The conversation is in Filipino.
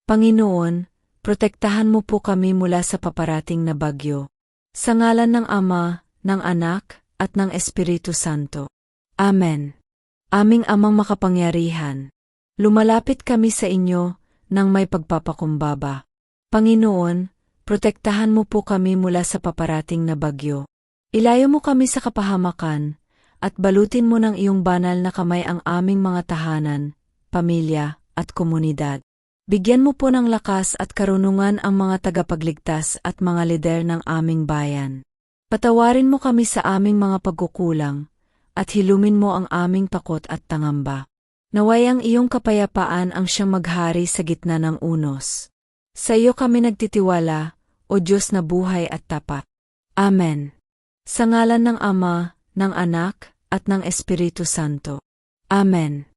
Panginoon, protektahan mo po kami mula sa paparating na bagyo. Sa ngalan ng Ama, ng Anak, at ng Espiritu Santo. Amen. Aming Amang makapangyarihan, lumalapit kami sa inyo nang may pagpapakumbaba. Panginoon, protektahan mo po kami mula sa paparating na bagyo. Ilayo mo kami sa kapahamakan, at balutin mo ng iyong banal na kamay ang aming mga tahanan, pamilya, at komunidad. Bigyan mo po ng lakas at karunungan ang mga tagapagligtas at mga lider ng aming bayan. Patawarin mo kami sa aming mga pagkukulang, at hilumin mo ang aming takot at tangamba. Naway ang iyong kapayapaan ang siyang maghari sa gitna ng unos. Sa iyo kami nagtitiwala, O Diyos na buhay at tapat. Amen. Sa ngalan ng Ama, ng Anak, at ng Espiritu Santo. Amen.